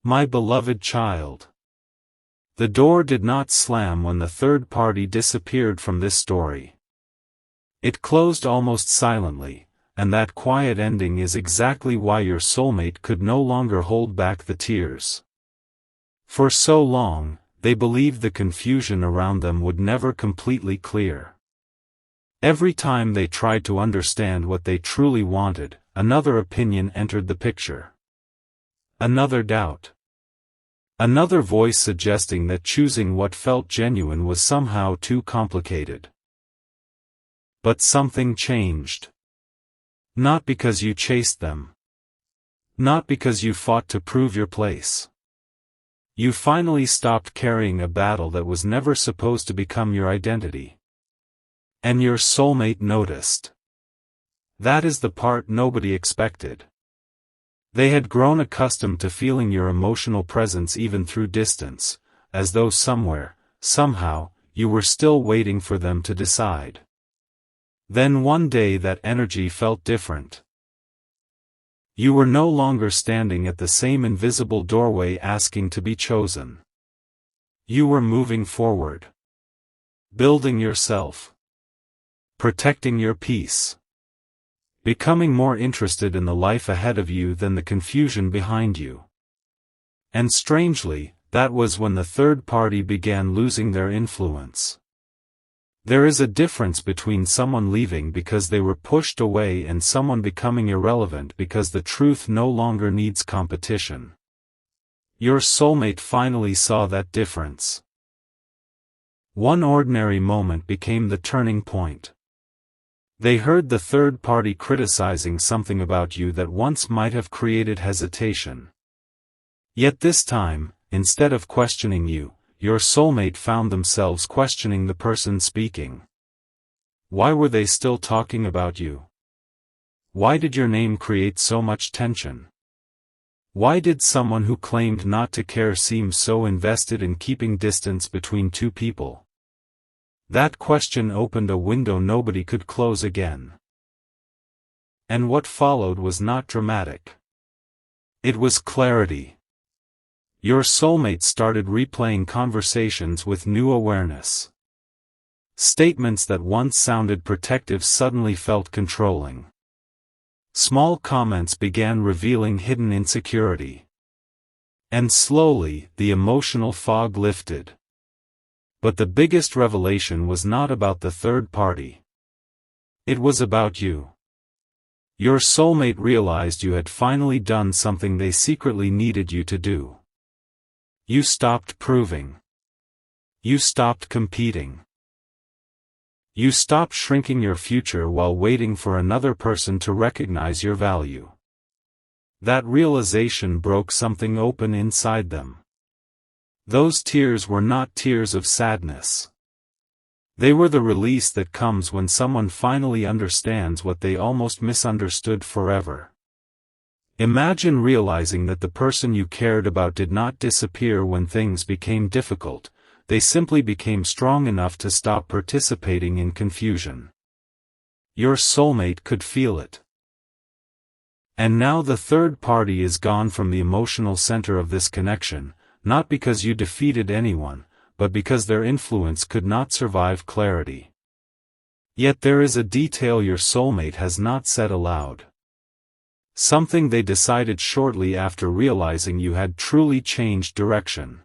My beloved child. The door did not slam when the third party disappeared from this story. It closed almost silently, and that quiet ending is exactly why your soulmate could no longer hold back the tears. For so long, they believed the confusion around them would never completely clear. Every time they tried to understand what they truly wanted, another opinion entered the picture. Another doubt. Another voice suggesting that choosing what felt genuine was somehow too complicated. But something changed. Not because you chased them. Not because you fought to prove your place. You finally stopped carrying a battle that was never supposed to become your identity. And your soulmate noticed. That is the part nobody expected. They had grown accustomed to feeling your emotional presence even through distance, as though somewhere, somehow, you were still waiting for them to decide. Then one day that energy felt different. You were no longer standing at the same invisible doorway asking to be chosen. You were moving forward. Building yourself. Protecting your peace. Becoming more interested in the life ahead of you than the confusion behind you. And strangely, that was when the third party began losing their influence. There is a difference between someone leaving because they were pushed away and someone becoming irrelevant because the truth no longer needs competition. Your soulmate finally saw that difference. One ordinary moment became the turning point. They heard the third party criticizing something about you that once might have created hesitation. Yet this time, instead of questioning you, your soulmate found themselves questioning the person speaking. Why were they still talking about you? Why did your name create so much tension? Why did someone who claimed not to care seem so invested in keeping distance between two people? That question opened a window nobody could close again. And what followed was not dramatic. It was clarity. Your soulmate started replaying conversations with new awareness. Statements that once sounded protective suddenly felt controlling. Small comments began revealing hidden insecurity. And slowly, the emotional fog lifted. But the biggest revelation was not about the third party. It was about you. Your soulmate realized you had finally done something they secretly needed you to do. You stopped proving. You stopped competing. You stopped shrinking your future while waiting for another person to recognize your value. That realization broke something open inside them. Those tears were not tears of sadness. They were the release that comes when someone finally understands what they almost misunderstood forever. Imagine realizing that the person you cared about did not disappear when things became difficult, they simply became strong enough to stop participating in confusion. Your soulmate could feel it. And now the third party is gone from the emotional center of this connection, not because you defeated anyone, but because their influence could not survive clarity. Yet there is a detail your soulmate has not said aloud. Something they decided shortly after realizing you had truly changed direction.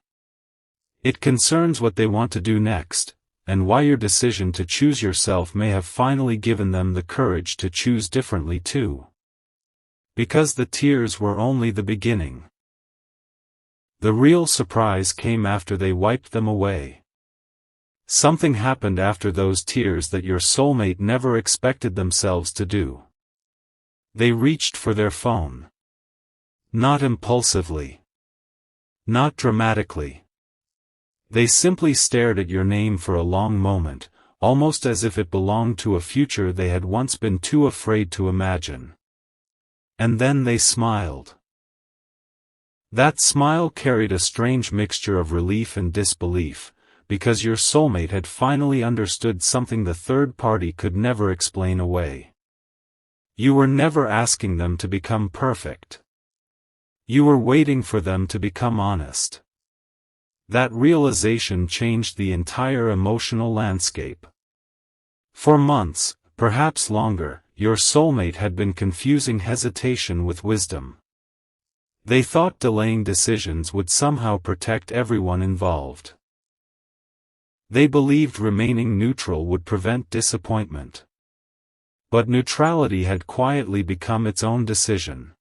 It concerns what they want to do next, and why your decision to choose yourself may have finally given them the courage to choose differently too. Because the tears were only the beginning. The real surprise came after they wiped them away. Something happened after those tears that your soulmate never expected themselves to do. They reached for their phone. Not impulsively. Not dramatically. They simply stared at your name for a long moment, almost as if it belonged to a future they had once been too afraid to imagine. And then they smiled. That smile carried a strange mixture of relief and disbelief, because your soulmate had finally understood something the third party could never explain away. You were never asking them to become perfect. You were waiting for them to become honest. That realization changed the entire emotional landscape. For months, perhaps longer, your soulmate had been confusing hesitation with wisdom. They thought delaying decisions would somehow protect everyone involved. They believed remaining neutral would prevent disappointment. But neutrality had quietly become its own decision.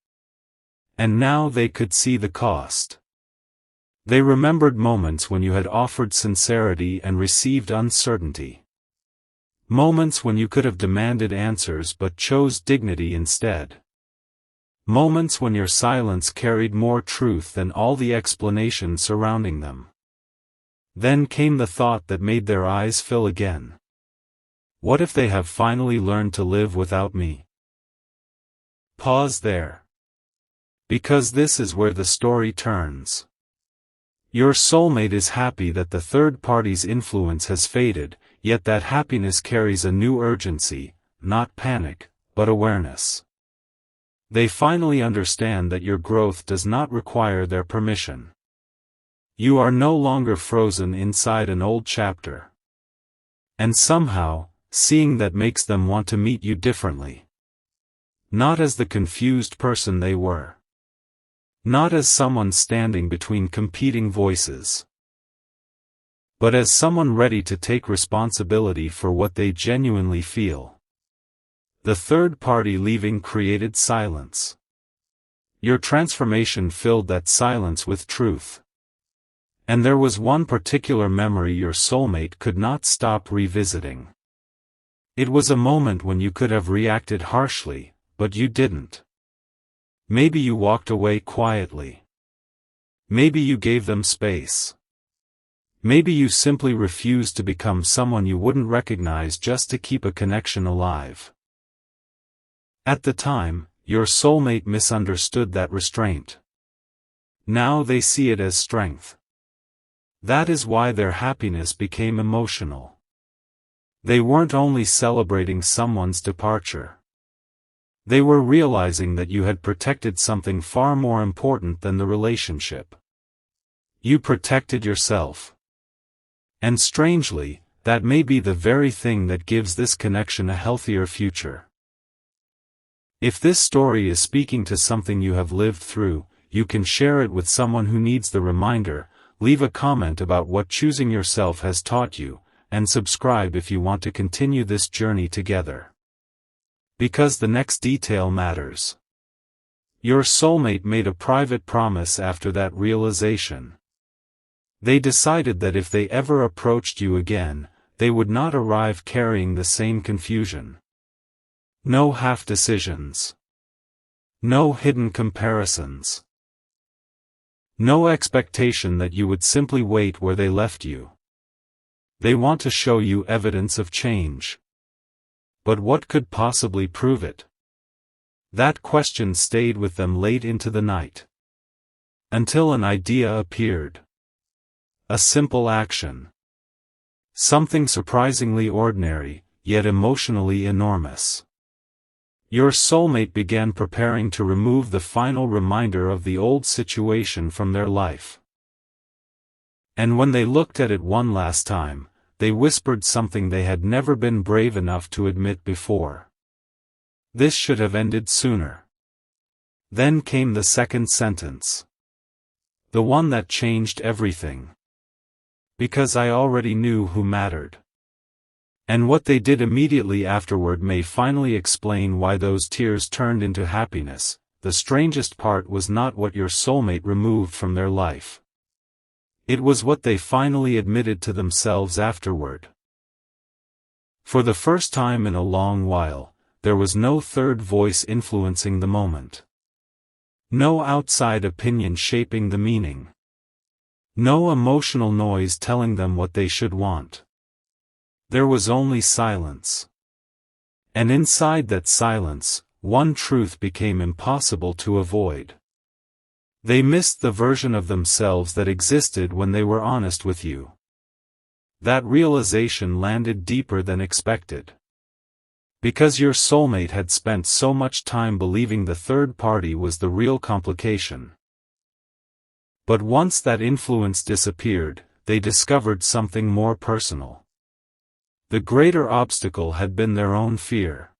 And now they could see the cost. They remembered moments when you had offered sincerity and received uncertainty. Moments when you could have demanded answers but chose dignity instead. Moments when your silence carried more truth than all the explanations surrounding them. Then came the thought that made their eyes fill again. What if they have finally learned to live without me? Pause there. Because this is where the story turns. Your soulmate is happy that the third party's influence has faded, yet that happiness carries a new urgency, not panic, but awareness. They finally understand that your growth does not require their permission. You are no longer frozen inside an old chapter. And somehow, seeing that makes them want to meet you differently. Not as the confused person they were. Not as someone standing between competing voices. But as someone ready to take responsibility for what they genuinely feel. The third party leaving created silence. Your transformation filled that silence with truth. And there was one particular memory your soulmate could not stop revisiting. It was a moment when you could have reacted harshly, but you didn't. Maybe you walked away quietly. Maybe you gave them space. Maybe you simply refused to become someone you wouldn't recognize just to keep a connection alive. At the time, your soulmate misunderstood that restraint. Now they see it as strength. That is why their happiness became emotional. They weren't only celebrating someone's departure. They were realizing that you had protected something far more important than the relationship. You protected yourself. And strangely, that may be the very thing that gives this connection a healthier future. If this story is speaking to something you have lived through, you can share it with someone who needs the reminder, leave a comment about what choosing yourself has taught you, and subscribe if you want to continue this journey together. Because the next detail matters. Your soulmate made a private promise after that realization. They decided that if they ever approached you again, they would not arrive carrying the same confusion. No half decisions. No hidden comparisons. No expectation that you would simply wait where they left you. They want to show you evidence of change. But what could possibly prove it? That question stayed with them late into the night. Until an idea appeared. A simple action. Something surprisingly ordinary, yet emotionally enormous. Your soulmate began preparing to remove the final reminder of the old situation from their life. And when they looked at it one last time, they whispered something they had never been brave enough to admit before. This should have ended sooner. Then came the second sentence. The one that changed everything. Because I already knew who mattered. And what they did immediately afterward may finally explain why those tears turned into happiness. The strangest part was not what your soulmate removed from their life. It was what they finally admitted to themselves afterward. For the first time in a long while, there was no third voice influencing the moment. No outside opinion shaping the meaning. No emotional noise telling them what they should want. There was only silence. And inside that silence, one truth became impossible to avoid. They missed the version of themselves that existed when they were honest with you. That realization landed deeper than expected. Because your soulmate had spent so much time believing the third party was the real complication. But once that influence disappeared, they discovered something more personal. The greater obstacle had been their own fear.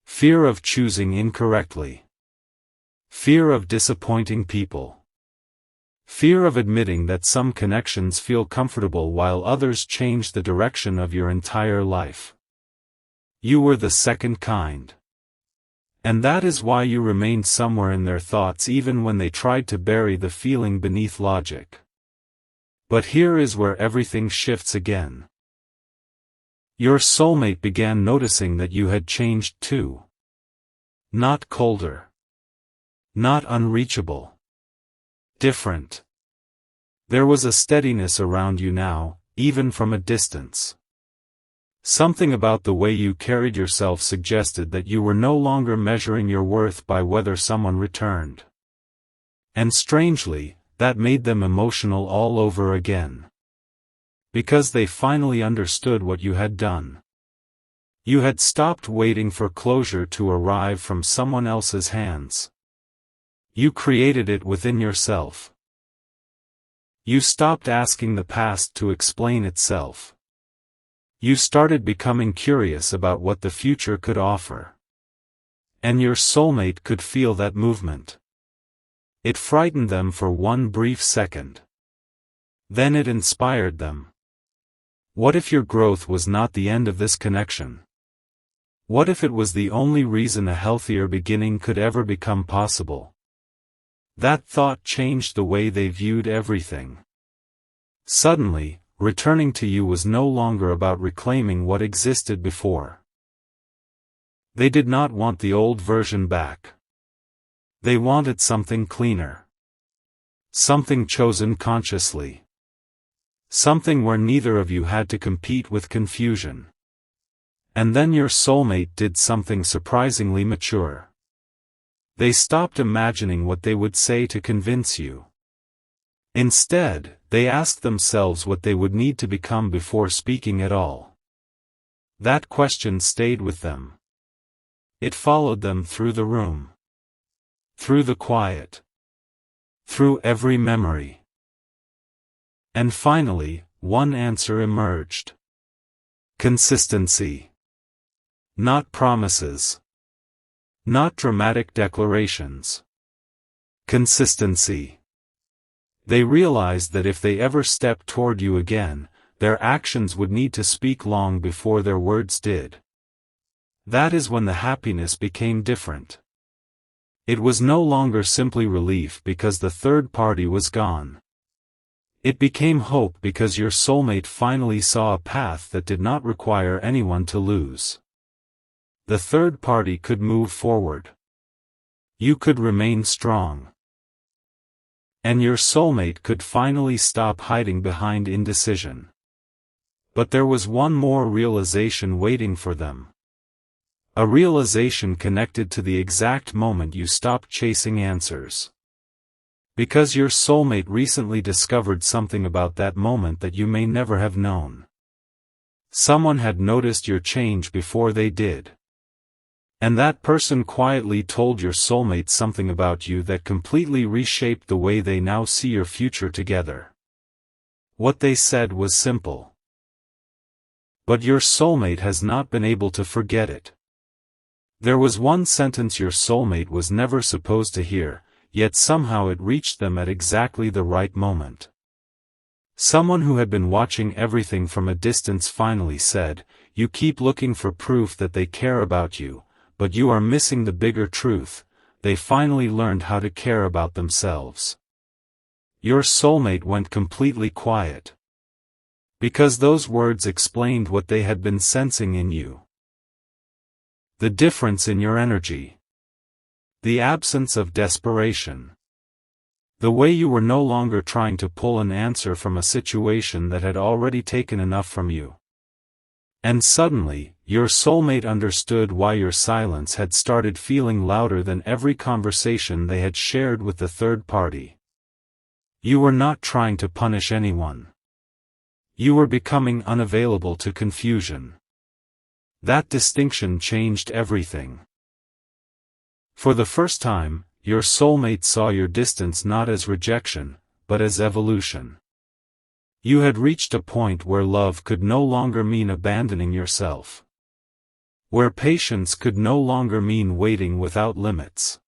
Fear of choosing incorrectly. Fear of disappointing people. Fear of admitting that some connections feel comfortable while others change the direction of your entire life. You were the second kind. And that is why you remained somewhere in their thoughts even when they tried to bury the feeling beneath logic. But here is where everything shifts again. Your soulmate began noticing that you had changed too. Not colder. Not unreachable. Different. There was a steadiness around you now, even from a distance. Something about the way you carried yourself suggested that you were no longer measuring your worth by whether someone returned. And strangely, that made them emotional all over again. Because they finally understood what you had done. You had stopped waiting for closure to arrive from someone else's hands. You created it within yourself. You stopped asking the past to explain itself. You started becoming curious about what the future could offer. And your soulmate could feel that movement. It frightened them for one brief second. Then it inspired them. What if your growth was not the end of this connection? What if it was the only reason a healthier beginning could ever become possible? That thought changed the way they viewed everything. Suddenly, returning to you was no longer about reclaiming what existed before. They did not want the old version back. They wanted something cleaner. Something chosen consciously. Something where neither of you had to compete with confusion. And then your soulmate did something surprisingly mature. They stopped imagining what they would say to convince you. Instead, they asked themselves what they would need to become before speaking at all. That question stayed with them. It followed them through the room. Through the quiet. Through every memory. And finally, one answer emerged. Consistency. Not promises. Not dramatic declarations. Consistency. They realized that if they ever stepped toward you again, their actions would need to speak long before their words did. That is when the happiness became different. It was no longer simply relief because the third party was gone. It became hope because your soulmate finally saw a path that did not require anyone to lose. The third party could move forward. You could remain strong. And your soulmate could finally stop hiding behind indecision. But there was one more realization waiting for them. A realization connected to the exact moment you stopped chasing answers. Because your soulmate recently discovered something about that moment that you may never have known. Someone had noticed your change before they did. And that person quietly told your soulmate something about you that completely reshaped the way they now see your future together. What they said was simple. But your soulmate has not been able to forget it. There was one sentence your soulmate was never supposed to hear, yet somehow it reached them at exactly the right moment. Someone who had been watching everything from a distance finally said, "You keep looking for proof that they care about you, but you are missing the bigger truth. They finally learned how to care about themselves." Your soulmate went completely quiet. Because those words explained what they had been sensing in you. The difference in your energy. The absence of desperation. The way you were no longer trying to pull an answer from a situation that had already taken enough from you. And suddenly, your soulmate understood why your silence had started feeling louder than every conversation they had shared with the third party. You were not trying to punish anyone. You were becoming unavailable to confusion. That distinction changed everything. For the first time, your soulmate saw your distance not as rejection, but as evolution. You had reached a point where love could no longer mean abandoning yourself. Where patience could no longer mean waiting without limits.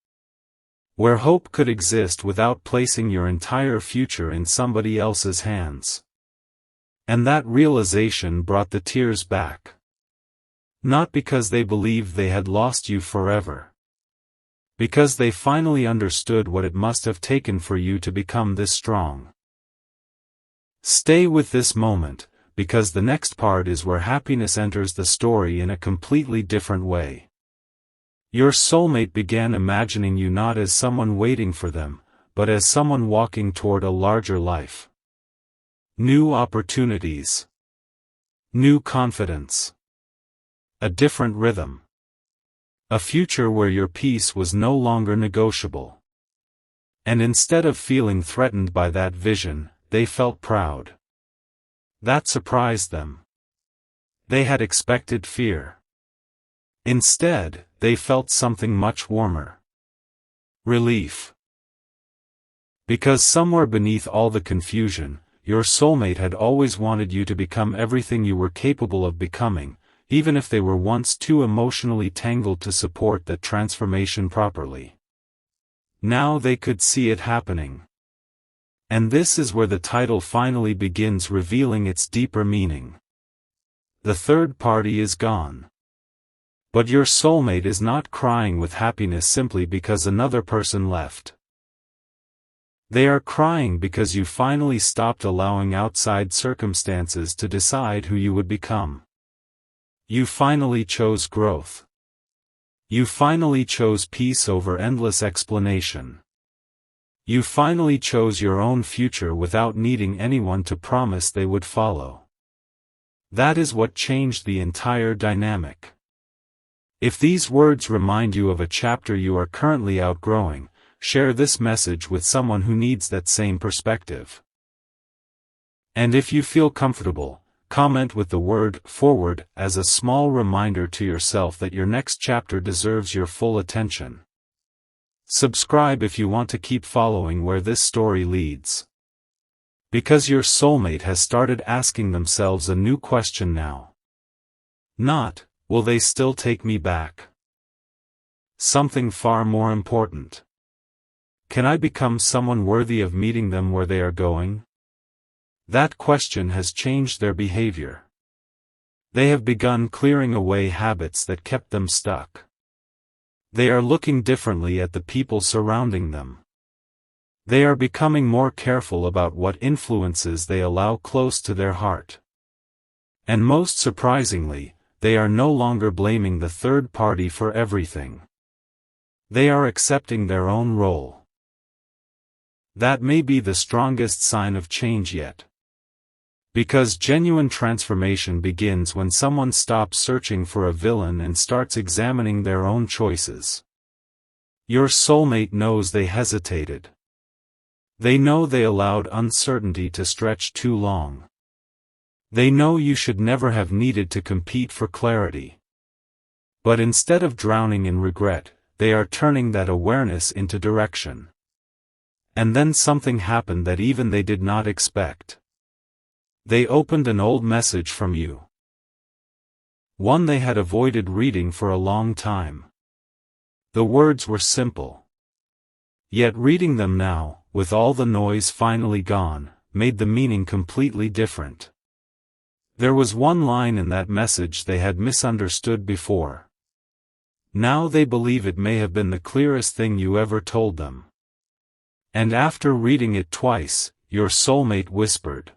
Where hope could exist without placing your entire future in somebody else's hands. And that realization brought the tears back. Not because they believed they had lost you forever. Because they finally understood what it must have taken for you to become this strong. Stay with this moment, because the next part is where happiness enters the story in a completely different way. Your soulmate began imagining you not as someone waiting for them, but as someone walking toward a larger life. New opportunities. New confidence. A different rhythm. A future where your peace was no longer negotiable. And instead of feeling threatened by that vision, they felt proud. That surprised them. They had expected fear. Instead, they felt something much warmer. Relief. Because somewhere beneath all the confusion, your soulmate had always wanted you to become everything you were capable of becoming, even if they were once too emotionally tangled to support that transformation properly. Now they could see it happening. And this is where the title finally begins revealing its deeper meaning. The third party is gone. But your soulmate is not crying with happiness simply because another person left. They are crying because you finally stopped allowing outside circumstances to decide who you would become. You finally chose growth. You finally chose peace over endless explanation. You finally chose your own future without needing anyone to promise they would follow. That is what changed the entire dynamic. If these words remind you of a chapter you are currently outgrowing, share this message with someone who needs that same perspective. And if you feel comfortable, comment with the word "forward" as a small reminder to yourself that your next chapter deserves your full attention. Subscribe if you want to keep following where this story leads. Because your soulmate has started asking themselves a new question now. Not, will they still take me back? Something far more important. Can I become someone worthy of meeting them where they are going? That question has changed their behavior. They have begun clearing away habits that kept them stuck. They are looking differently at the people surrounding them. They are becoming more careful about what influences they allow close to their heart. And most surprisingly, they are no longer blaming the third party for everything. They are accepting their own role. That may be the strongest sign of change yet. Because genuine transformation begins when someone stops searching for a villain and starts examining their own choices. Your soulmate knows they hesitated. They know they allowed uncertainty to stretch too long. They know you should never have needed to compete for clarity. But instead of drowning in regret, they are turning that awareness into direction. And then something happened that even they did not expect. They opened an old message from you. One they had avoided reading for a long time. The words were simple. Yet reading them now, with all the noise finally gone, made the meaning completely different. There was one line in that message they had misunderstood before. Now they believe it may have been the clearest thing you ever told them. And after reading it twice, your soulmate whispered.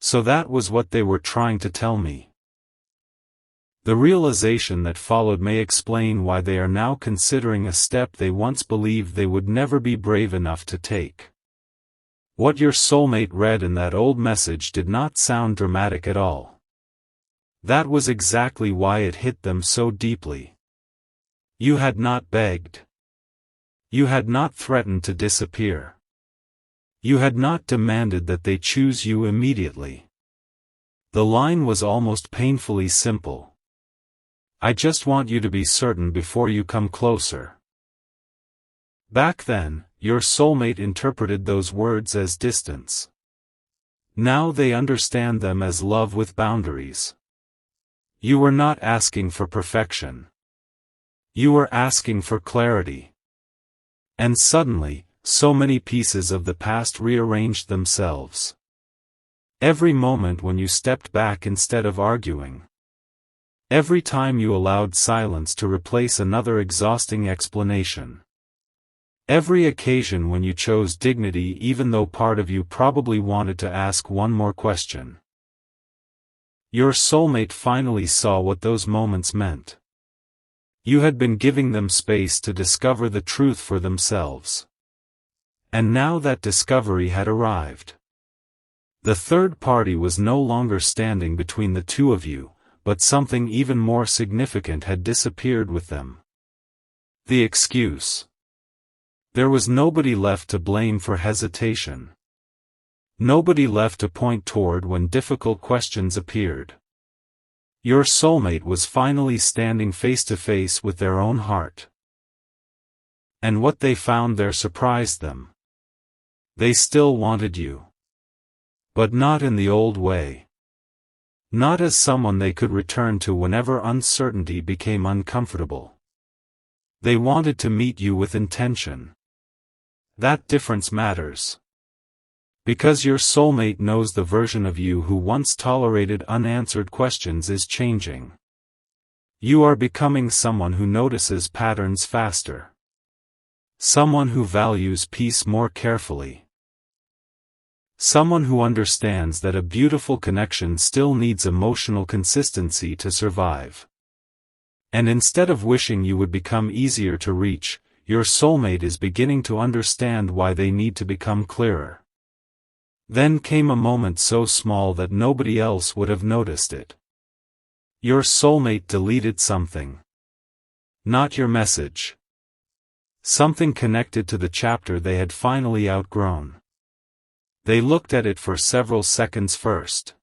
So that was what they were trying to tell me. The realization that followed may explain why they are now considering a step they once believed they would never be brave enough to take. What your soulmate read in that old message did not sound dramatic at all. That was exactly why it hit them so deeply. You had not begged. You had not threatened to disappear. You had not demanded that they choose you immediately. The line was almost painfully simple. I just want you to be certain before you come closer. Back then, your soulmate interpreted those words as distance. Now they understand them as love with boundaries. You were not asking for perfection. You were asking for clarity. And suddenly, so many pieces of the past rearranged themselves. Every moment when you stepped back instead of arguing. Every time you allowed silence to replace another exhausting explanation. Every occasion when you chose dignity even though part of you probably wanted to ask one more question. Your soulmate finally saw what those moments meant. You had been giving them space to discover the truth for themselves. And now that discovery had arrived. The third party was no longer standing between the two of you, but something even more significant had disappeared with them. The excuse. There was nobody left to blame for hesitation. Nobody left to point toward when difficult questions appeared. Your soulmate was finally standing face to face with their own heart. And what they found there surprised them. They still wanted you. But not in the old way. Not as someone they could return to whenever uncertainty became uncomfortable. They wanted to meet you with intention. That difference matters. Because your soulmate knows the version of you who once tolerated unanswered questions is changing. You are becoming someone who notices patterns faster. Someone who values peace more carefully. Someone who understands that a beautiful connection still needs emotional consistency to survive. And instead of wishing you would become easier to reach, your soulmate is beginning to understand why they need to become clearer. Then came a moment so small that nobody else would have noticed it. Your soulmate deleted something. Not your message. Something connected to the chapter they had finally outgrown. They looked at it for several seconds first.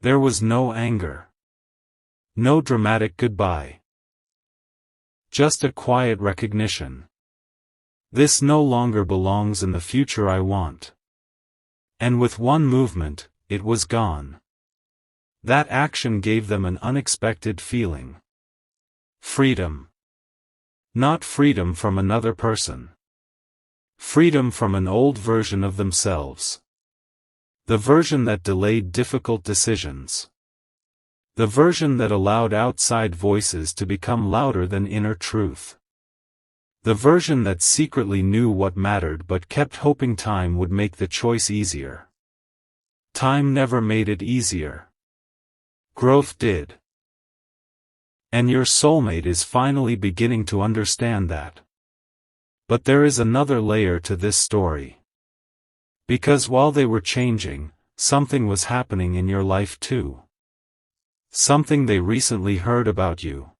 There was no anger. No dramatic goodbye. Just a quiet recognition. This no longer belongs in the future I want. And with one movement, it was gone. That action gave them an unexpected feeling. Freedom. Not freedom from another person. Freedom from an old version of themselves. The version that delayed difficult decisions. The version that allowed outside voices to become louder than inner truth. The version that secretly knew what mattered but kept hoping time would make the choice easier. Time never made it easier. Growth did. And your soulmate is finally beginning to understand that. But there is another layer to this story. Because while they were changing, something was happening in your life too. Something they recently heard about you.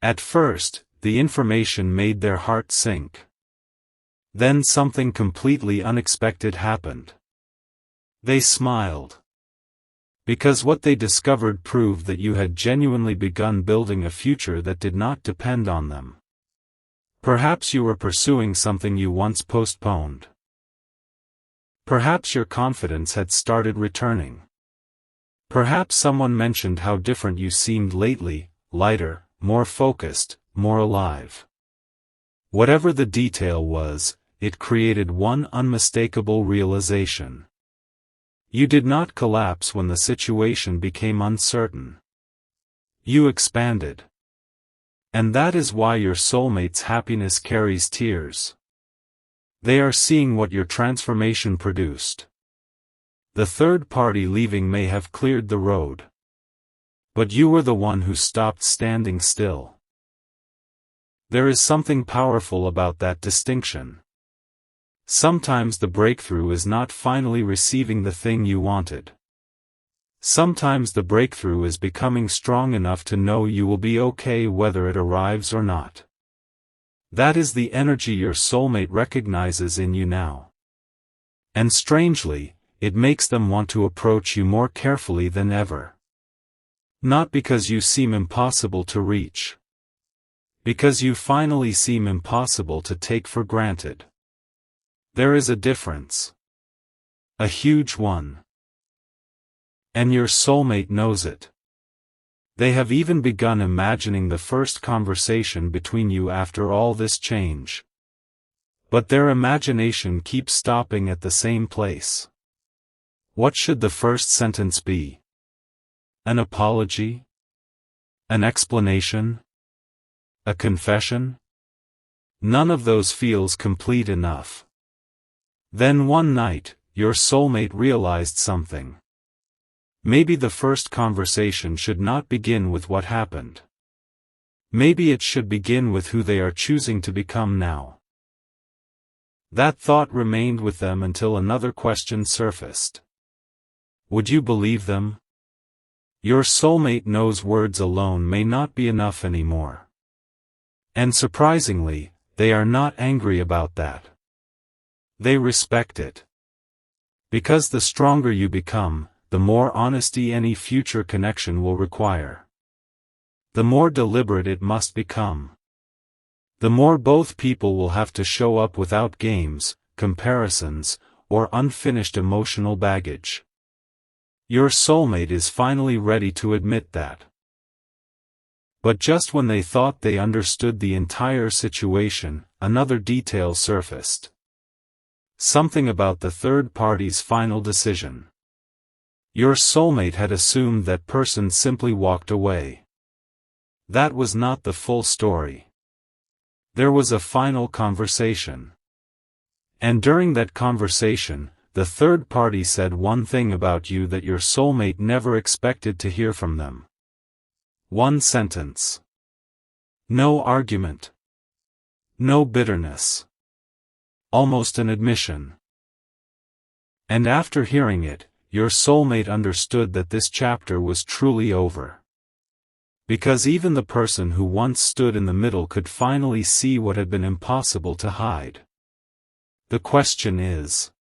At first, the information made their heart sink. Then something completely unexpected happened. They smiled. Because what they discovered proved that you had genuinely begun building a future that did not depend on them. Perhaps you were pursuing something you once postponed. Perhaps your confidence had started returning. Perhaps someone mentioned how different you seemed lately, lighter, more focused, more alive. Whatever the detail was, it created one unmistakable realization. You did not collapse when the situation became uncertain. You expanded. And that is why your soulmate's happiness carries tears. They are seeing what your transformation produced. The third party leaving may have cleared the road. But you were the one who stopped standing still. There is something powerful about that distinction. Sometimes the breakthrough is not finally receiving the thing you wanted. Sometimes the breakthrough is becoming strong enough to know you will be okay whether it arrives or not. That is the energy your soulmate recognizes in you now. And strangely, it makes them want to approach you more carefully than ever. Not because you seem impossible to reach. Because you finally seem impossible to take for granted. There is a difference. A huge one. And your soulmate knows it. They have even begun imagining the first conversation between you after all this change. But their imagination keeps stopping at the same place. What should the first sentence be? An apology? An explanation? A confession? None of those feels complete enough. Then one night, your soulmate realized something. Maybe the first conversation should not begin with what happened. Maybe it should begin with who they are choosing to become now. That thought remained with them until another question surfaced. Would you believe them? Your soulmate knows words alone may not be enough anymore. And surprisingly, they are not angry about that. They respect it. Because the stronger you become, the more honesty any future connection will require. The more deliberate it must become. The more both people will have to show up without games, comparisons, or unfinished emotional baggage. Your soulmate is finally ready to admit that. But just when they thought they understood the entire situation, another detail surfaced. Something about the third party's final decision. Your soulmate had assumed that person simply walked away. That was not the full story. There was a final conversation. And during that conversation, the third party said one thing about you that your soulmate never expected to hear from them. One sentence. No argument. No bitterness. Almost an admission. And after hearing it, your soulmate understood that this chapter was truly over. Because even the person who once stood in the middle could finally see what had been impossible to hide. The question is,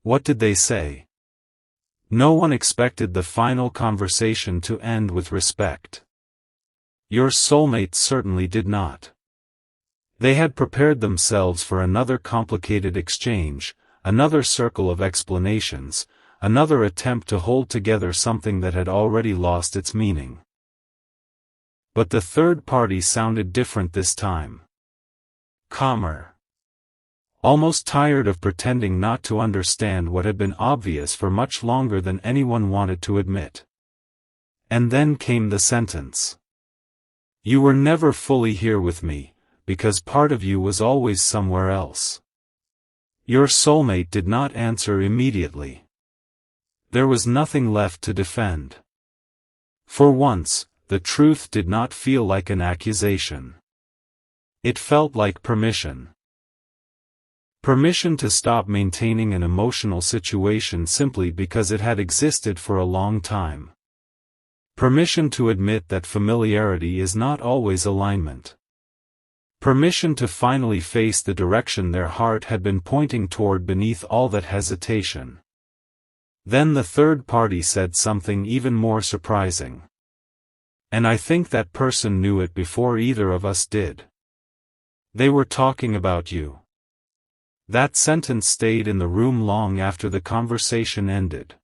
what did they say? No one expected the final conversation to end with respect. Your soulmate certainly did not. They had prepared themselves for another complicated exchange, another circle of explanations, another attempt to hold together something that had already lost its meaning. But the third party sounded different this time. Calmer. Almost tired of pretending not to understand what had been obvious for much longer than anyone wanted to admit. And then came the sentence. You were never fully here with me, because part of you was always somewhere else. Your soulmate did not answer immediately. There was nothing left to defend. For once, the truth did not feel like an accusation. It felt like permission. Permission to stop maintaining an emotional situation simply because it had existed for a long time. Permission to admit that familiarity is not always alignment. Permission to finally face the direction their heart had been pointing toward beneath all that hesitation. Then the third party said something even more surprising. And I think that person knew it before either of us did. They were talking about you. That sentence stayed in the room long after the conversation ended.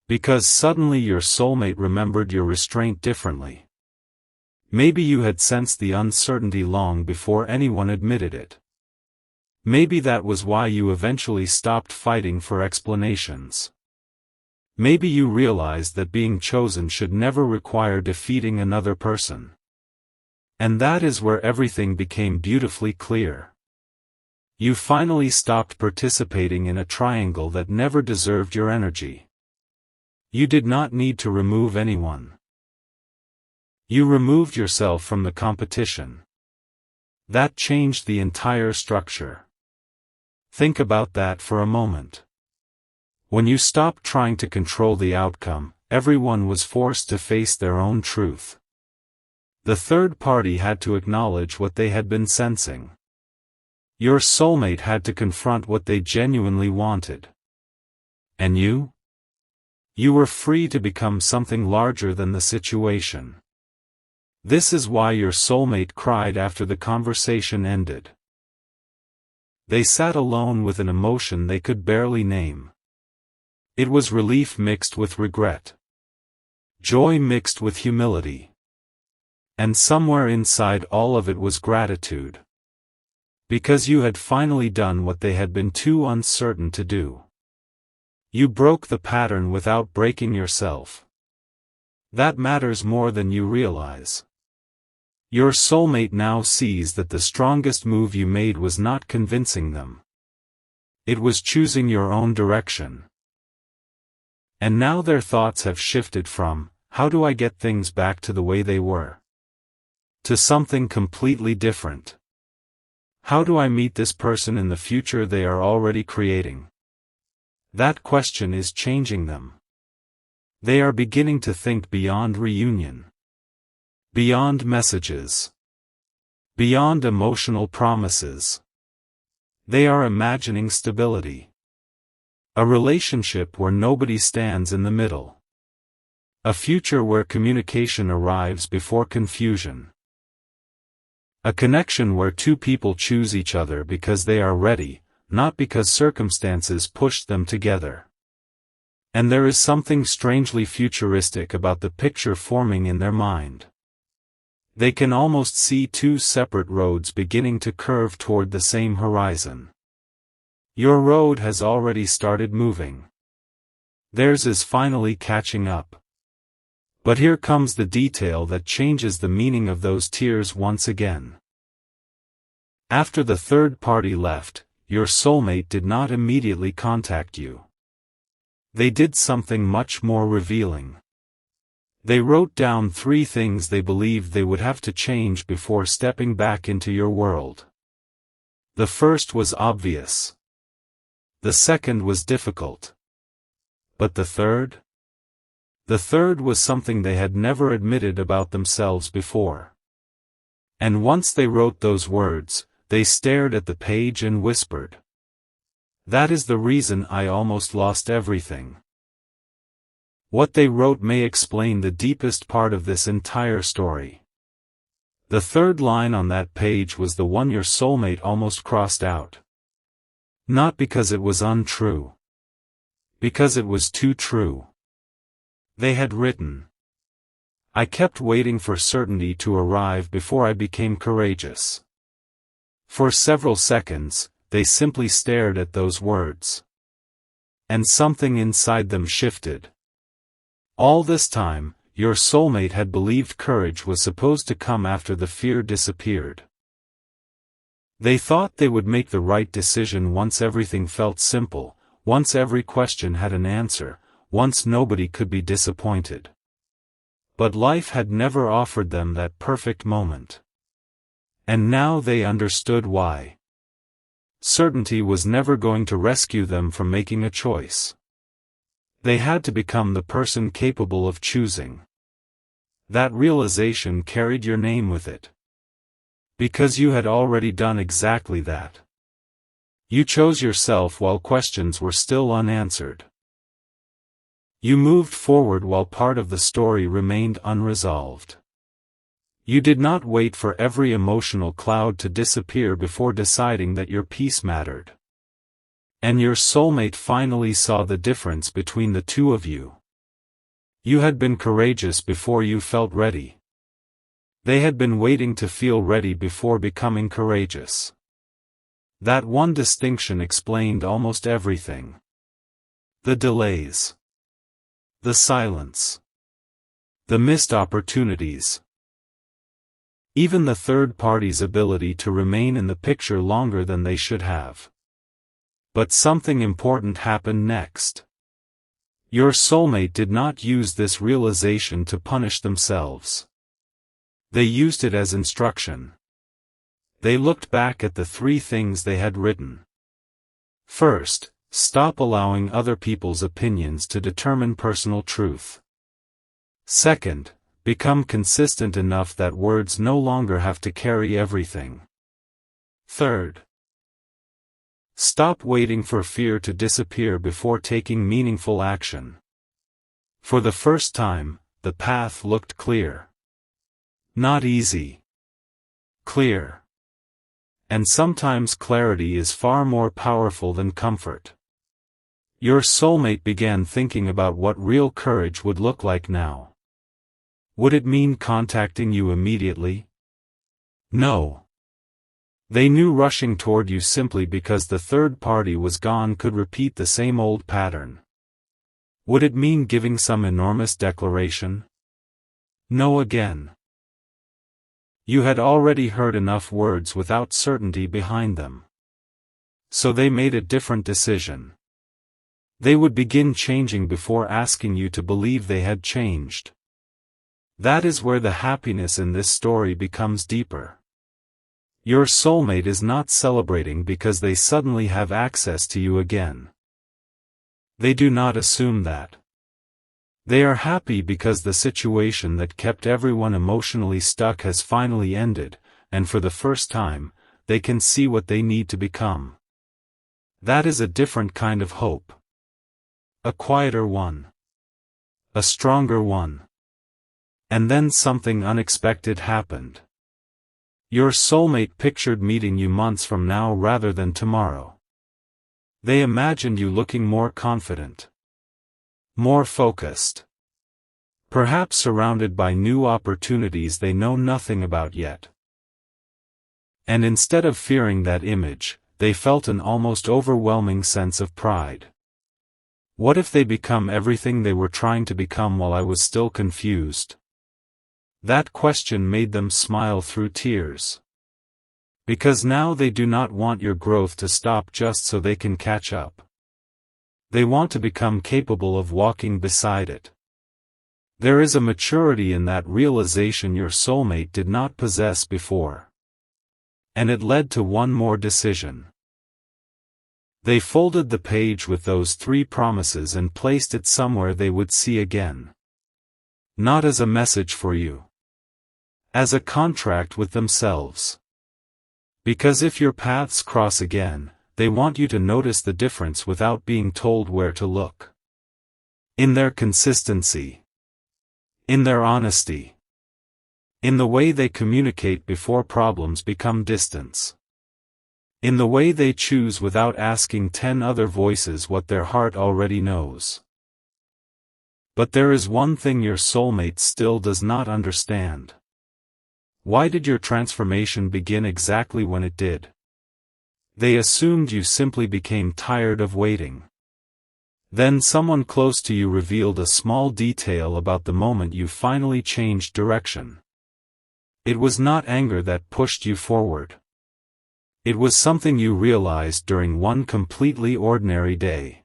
Because suddenly your soulmate remembered your restraint differently. Maybe you had sensed the uncertainty long before anyone admitted it. Maybe that was why you eventually stopped fighting for explanations. Maybe you realized that being chosen should never require defeating another person. And that is where everything became beautifully clear. You finally stopped participating in a triangle that never deserved your energy. You did not need to remove anyone. You removed yourself from the competition. That changed the entire structure. Think about that for a moment. When you stopped trying to control the outcome, everyone was forced to face their own truth. The third party had to acknowledge what they had been sensing. Your soulmate had to confront what they genuinely wanted. And you? You were free to become something larger than the situation. This is why your soulmate cried after the conversation ended. They sat alone with an emotion they could barely name. It was relief mixed with regret. Joy mixed with humility. And somewhere inside all of it was gratitude. Because you had finally done what they had been too uncertain to do. You broke the pattern without breaking yourself. That matters more than you realize. Your soulmate now sees that the strongest move you made was not convincing them. It was choosing your own direction. And now their thoughts have shifted from, how do I get things back to the way they were? To something completely different. How do I meet this person in the future they are already creating? That question is changing them. They are beginning to think beyond reunion. Beyond messages. Beyond emotional promises. They are imagining stability. A relationship where nobody stands in the middle. A future where communication arrives before confusion. A connection where two people choose each other because they are ready, not because circumstances pushed them together. And there is something strangely futuristic about the picture forming in their mind. They can almost see two separate roads beginning to curve toward the same horizon. Your road has already started moving. Theirs is finally catching up. But here comes the detail that changes the meaning of those tears once again. After the third party left, your soulmate did not immediately contact you. They did something much more revealing. They wrote down 3 things they believed they would have to change before stepping back into your world. The first was obvious. The second was difficult. But the third? The third was something they had never admitted about themselves before. And once they wrote those words, they stared at the page and whispered. That is the reason I almost lost everything. What they wrote may explain the deepest part of this entire story. The third line on that page was the one your soulmate almost crossed out. Not because it was untrue. Because it was too true. They had written. I kept waiting for certainty to arrive before I became courageous. For several seconds, they simply stared at those words. And something inside them shifted. All this time, your soulmate had believed courage was supposed to come after the fear disappeared. They thought they would make the right decision once everything felt simple, once every question had an answer, once nobody could be disappointed. But life had never offered them that perfect moment. And now they understood why. Certainty was never going to rescue them from making a choice. They had to become the person capable of choosing. That realization carried your name with it. Because you had already done exactly that. You chose yourself while questions were still unanswered. You moved forward while part of the story remained unresolved. You did not wait for every emotional cloud to disappear before deciding that your peace mattered. And your soulmate finally saw the difference between the two of you. You had been courageous before you felt ready. They had been waiting to feel ready before becoming courageous. That one distinction explained almost everything. The delays. The silence. The missed opportunities. Even the third party's ability to remain in the picture longer than they should have. But something important happened next. Your soulmate did not use this realization to punish themselves. They used it as instruction. They looked back at the 3 things they had written. First, stop allowing other people's opinions to determine personal truth. Second, become consistent enough that words no longer have to carry everything. Third, stop waiting for fear to disappear before taking meaningful action. For the first time, the path looked clear. Not easy. Clear. And sometimes clarity is far more powerful than comfort. Your soulmate began thinking about what real courage would look like now. Would it mean contacting you immediately? No. They knew rushing toward you simply because the third party was gone could repeat the same old pattern. Would it mean giving some enormous declaration? No again. You had already heard enough words without certainty behind them. So they made a different decision. They would begin changing before asking you to believe they had changed. That is where the happiness in this story becomes deeper. Your soulmate is not celebrating because they suddenly have access to you again. They do not assume that. They are happy because the situation that kept everyone emotionally stuck has finally ended, and for the first time, they can see what they need to become. That is a different kind of hope. A quieter one. A stronger one. And then something unexpected happened. Your soulmate pictured meeting you months from now rather than tomorrow. They imagined you looking more confident. More focused. Perhaps surrounded by new opportunities they know nothing about yet. And instead of fearing that image, they felt an almost overwhelming sense of pride. What if they become everything they were trying to become while I was still confused? That question made them smile through tears. Because now they do not want your growth to stop just so they can catch up. They want to become capable of walking beside it. There is a maturity in that realization your soulmate did not possess before. And it led to one more decision. They folded the page with those 3 promises and placed it somewhere they would see again. Not as a message for you. As a contract with themselves. Because if your paths cross again, they want you to notice the difference without being told where to look. In their consistency. In their honesty. In the way they communicate before problems become distance. In the way they choose without asking 10 other voices what their heart already knows. But there is one thing your soulmate still does not understand. Why did your transformation begin exactly when it did? They assumed you simply became tired of waiting. Then someone close to you revealed a small detail about the moment you finally changed direction. It was not anger that pushed you forward. It was something you realized during one completely ordinary day.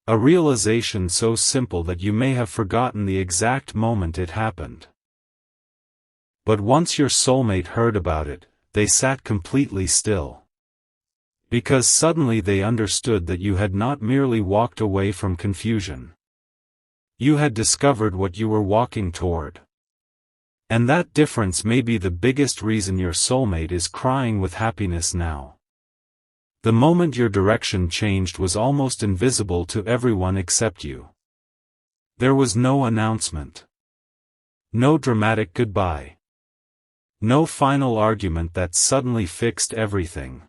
A realization so simple that you may have forgotten the exact moment it happened. But once your soulmate heard about it, they sat completely still. Because suddenly they understood that you had not merely walked away from confusion. You had discovered what you were walking toward. And that difference may be the biggest reason your soulmate is crying with happiness now. The moment your direction changed was almost invisible to everyone except you. There was no announcement. No dramatic goodbye. No final argument that suddenly fixed everything.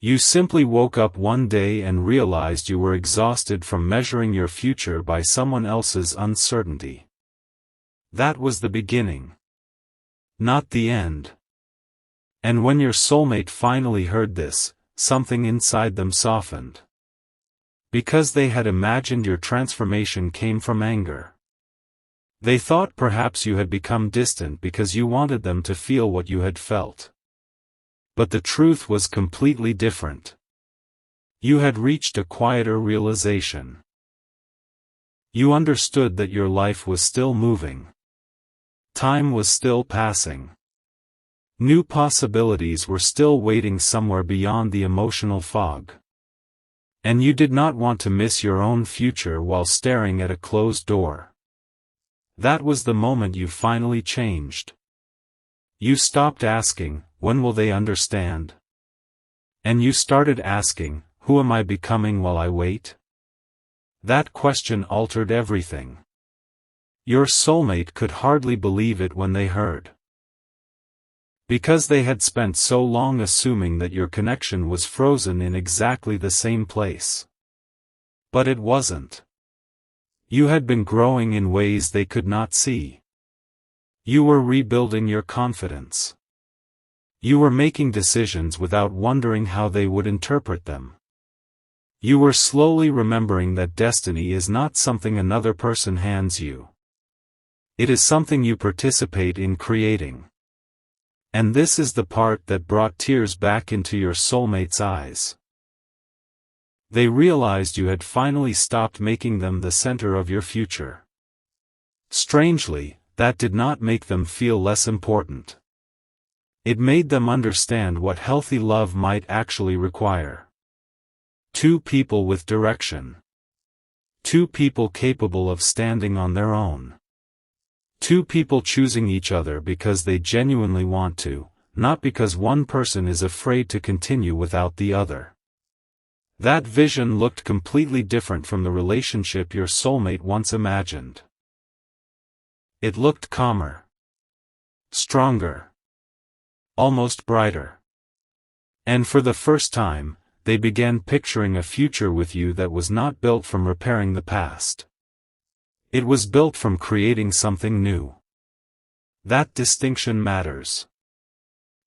You simply woke up one day and realized you were exhausted from measuring your future by someone else's uncertainty. That was the beginning. Not the end. And when your soulmate finally heard this, something inside them softened. Because they had imagined your transformation came from anger. They thought perhaps you had become distant because you wanted them to feel what you had felt. But the truth was completely different. You had reached a quieter realization. You understood that your life was still moving. Time was still passing. New possibilities were still waiting somewhere beyond the emotional fog. And you did not want to miss your own future while staring at a closed door. That was the moment you finally changed. You stopped asking, when will they understand? And you started asking, who am I becoming while I wait? That question altered everything. Your soulmate could hardly believe it when they heard. Because they had spent so long assuming that your connection was frozen in exactly the same place. But it wasn't. You had been growing in ways they could not see. You were rebuilding your confidence. You were making decisions without wondering how they would interpret them. You were slowly remembering that destiny is not something another person hands you. It is something you participate in creating. And this is the part that brought tears back into your soulmate's eyes. They realized you had finally stopped making them the center of your future. Strangely, that did not make them feel less important. It made them understand what healthy love might actually require. Two people with direction. Two people capable of standing on their own. Two people choosing each other because they genuinely want to, not because one person is afraid to continue without the other. That vision looked completely different from the relationship your soulmate once imagined. It looked calmer. Stronger. Almost brighter. And for the first time, they began picturing a future with you that was not built from repairing the past. It was built from creating something new. That distinction matters.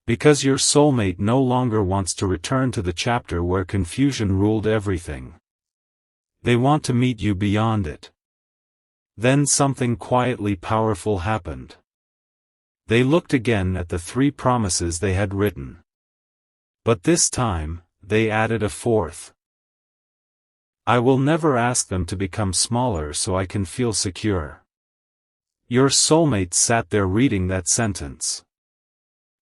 Because your soulmate no longer wants to return to the chapter where confusion ruled everything. They want to meet you beyond it. Then something quietly powerful happened. They looked again at the 3 promises they had written. But this time, they added a 4th. I will never ask them to become smaller so I can feel secure. Your soulmate sat there reading that sentence.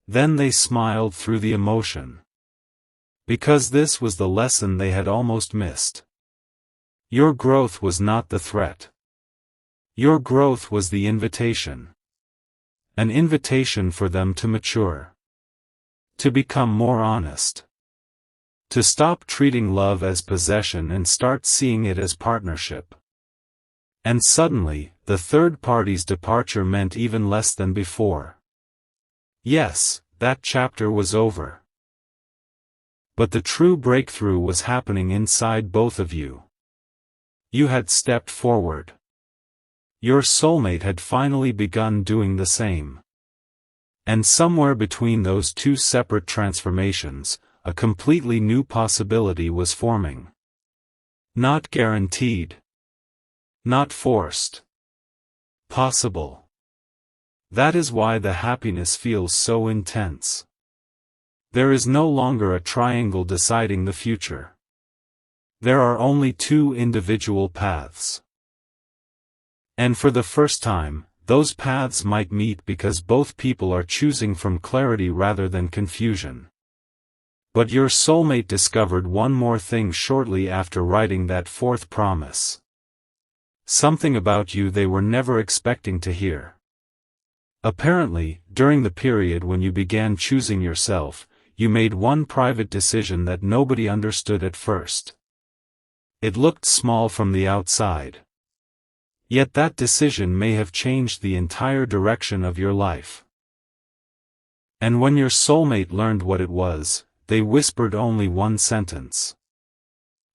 Then they smiled through the emotion. Because this was the lesson they had almost missed. Your growth was not the threat. Your growth was the invitation. An invitation for them to mature. To become more honest. To stop treating love as possession and start seeing it as partnership. And suddenly, the third party's departure meant even less than before. Yes, that chapter was over. But the true breakthrough was happening inside both of you. You had stepped forward. Your soulmate had finally begun doing the same. And somewhere between those 2 separate transformations, a completely new possibility was forming. Not guaranteed. Not forced. Possible. That is why the happiness feels so intense. There is no longer a triangle deciding the future. There are only 2 individual paths. And for the first time, those paths might meet because both people are choosing from clarity rather than confusion. But your soulmate discovered one more thing shortly after writing that 4th promise. Something about you they were never expecting to hear. Apparently, during the period when you began choosing yourself, you made one private decision that nobody understood at first. It looked small from the outside. Yet that decision may have changed the entire direction of your life. And when your soulmate learned what it was, they whispered only one sentence.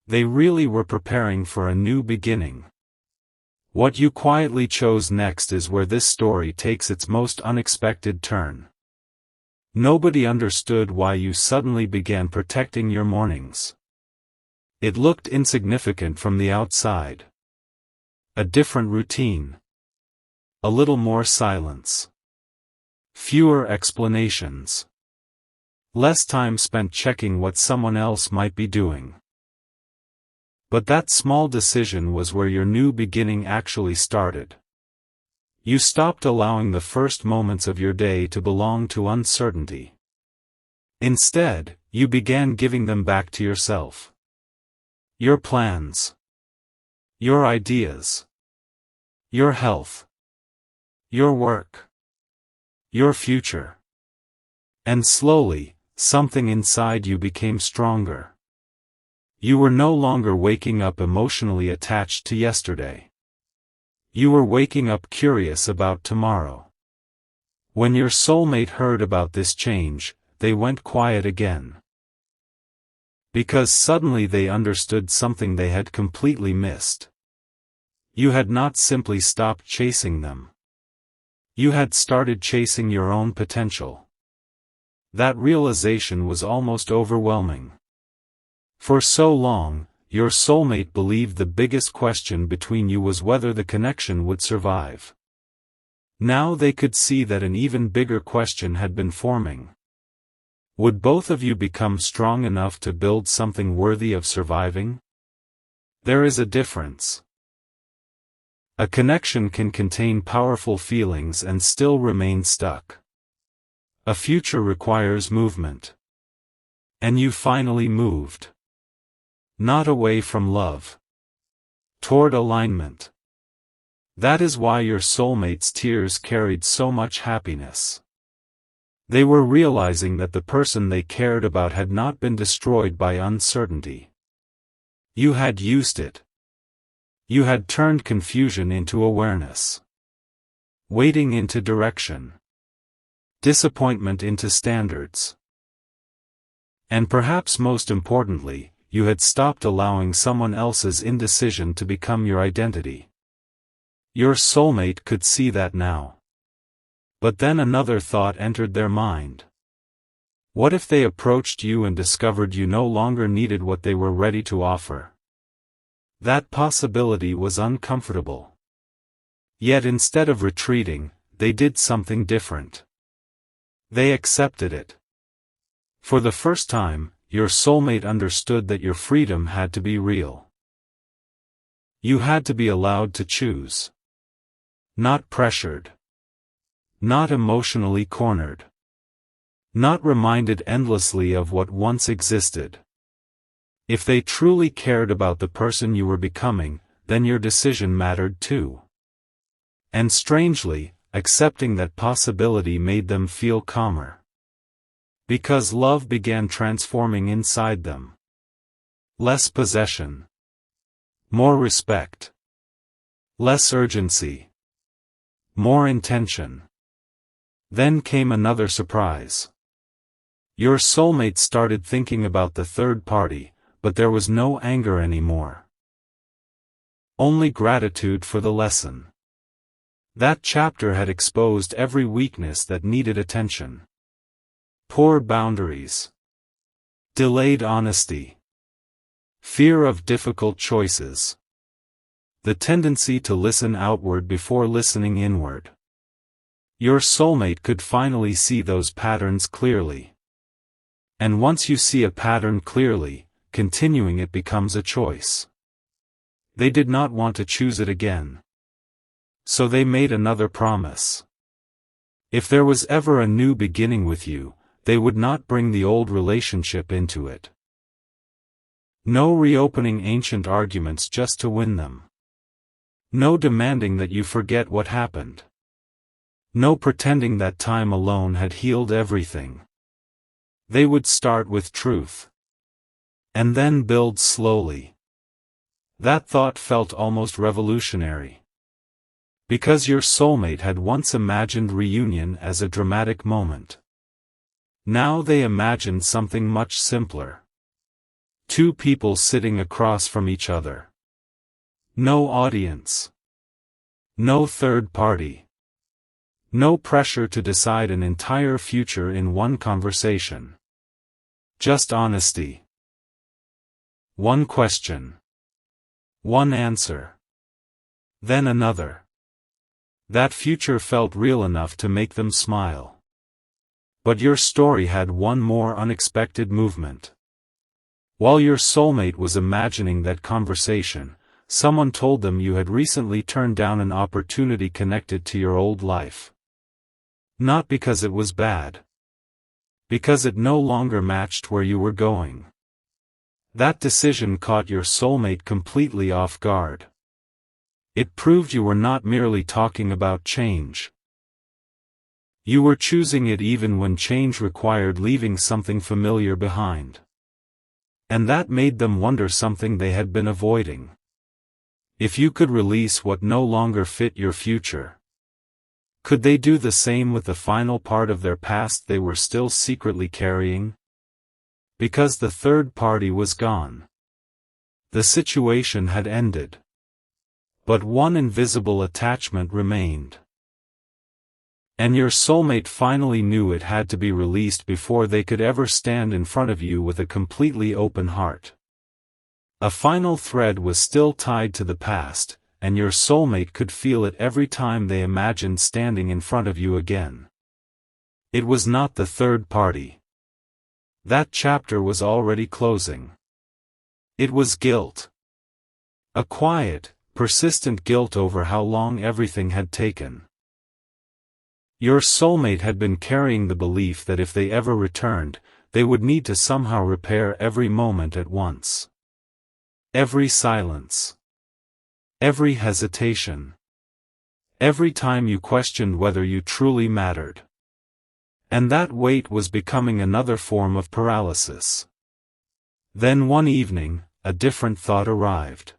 They really were preparing for a new beginning. What you quietly chose next is where this story takes its most unexpected turn. Nobody understood why you suddenly began protecting your mornings. It looked insignificant from the outside. A different routine. A little more silence. Fewer explanations. Less time spent checking what someone else might be doing. But that small decision was where your new beginning actually started. You stopped allowing the first moments of your day to belong to uncertainty. Instead, you began giving them back to yourself. Your plans. Your ideas. Your health. Your work. Your future. And slowly, something inside you became stronger. You were no longer waking up emotionally attached to yesterday. You were waking up curious about tomorrow. When your soulmate heard about this change, they went quiet again. Because suddenly they understood something they had completely missed. You had not simply stopped chasing them. You had started chasing your own potential. That realization was almost overwhelming. For so long, your soulmate believed the biggest question between you was whether the connection would survive. Now they could see that an even bigger question had been forming. Would both of you become strong enough to build something worthy of surviving? There is a difference. A connection can contain powerful feelings and still remain stuck. A future requires movement. And you finally moved. Not away from love. Toward alignment. That is why your soulmate's tears carried so much happiness. They were realizing that the person they cared about had not been destroyed by uncertainty. You had used it. You had turned confusion into awareness. Waiting into direction. Disappointment into standards. And perhaps most importantly, you had stopped allowing someone else's indecision to become your identity. Your soulmate could see that now. But then another thought entered their mind. What if they approached you and discovered you no longer needed what they were ready to offer? That possibility was uncomfortable. Yet instead of retreating, they did something different. They accepted it. For the first time, your soulmate understood that your freedom had to be real. You had to be allowed to choose. Not pressured. Not emotionally cornered. Not reminded endlessly of what once existed. If they truly cared about the person you were becoming, then your decision mattered too. And strangely, accepting that possibility made them feel calmer. Because love began transforming inside them. Less possession. More respect. Less urgency. More intention. Then came another surprise. Your soulmate started thinking about the third party, but there was no anger anymore. Only gratitude for the lesson. That chapter had exposed every weakness that needed attention. Poor boundaries. Delayed honesty. Fear of difficult choices. The tendency to listen outward before listening inward. Your soulmate could finally see those patterns clearly. And once you see a pattern clearly, continuing it becomes a choice. They did not want to choose it again. So they made another promise. If there was ever a new beginning with you, they would not bring the old relationship into it. No reopening ancient arguments just to win them. No demanding that you forget what happened. No pretending that time alone had healed everything. They would start with truth. And then build slowly. That thought felt almost revolutionary. Because your soulmate had once imagined reunion as a dramatic moment. Now they imagined something much simpler. Two people sitting across from each other. No audience. No third party. No pressure to decide an entire future in one conversation. Just honesty. One question. One answer. Then another. That future felt real enough to make them smile. But your story had one more unexpected movement. While your soulmate was imagining that conversation, someone told them you had recently turned down an opportunity connected to your old life. Not because it was bad. Because it no longer matched where you were going. That decision caught your soulmate completely off guard. It proved you were not merely talking about change. You were choosing it even when change required leaving something familiar behind. And that made them wonder something they had been avoiding. If you could release what no longer fit your future, Could they do the same with the final part of their past they were still secretly carrying? Because the third party was gone. The situation had ended. But one invisible attachment remained. And your soulmate finally knew it had to be released before they could ever stand in front of you with a completely open heart. A final thread was still tied to the past, and your soulmate could feel it every time they imagined standing in front of you again. It was not the third party. That chapter was already closing. It was guilt. A quiet, persistent guilt over how long everything had taken. Your soulmate had been carrying the belief that if they ever returned, they would need to somehow repair every moment at once. Every silence. Every hesitation. Every time you questioned whether you truly mattered. And that weight was becoming another form of paralysis. Then one evening, a different thought arrived.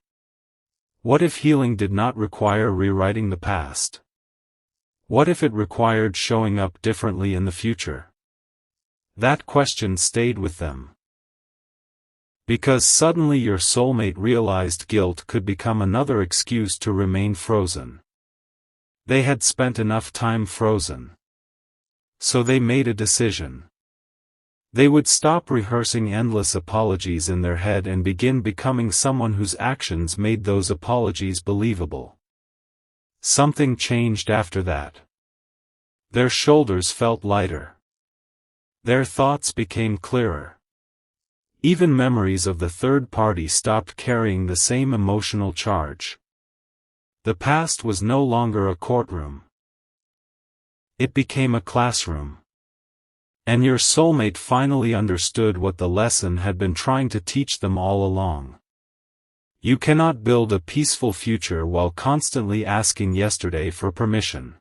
What if healing did not require rewriting the past? What if it required showing up differently in the future? That question stayed with them. Because suddenly your soulmate realized guilt could become another excuse to remain frozen. They had spent enough time frozen. So they made a decision. They would stop rehearsing endless apologies in their head and begin becoming someone whose actions made those apologies believable. Something changed after that. Their shoulders felt lighter. Their thoughts became clearer. Even memories of the third party stopped carrying the same emotional charge. The past was no longer a courtroom. It became a classroom. And your soulmate finally understood what the lesson had been trying to teach them all along. You cannot build a peaceful future while constantly asking yesterday for permission.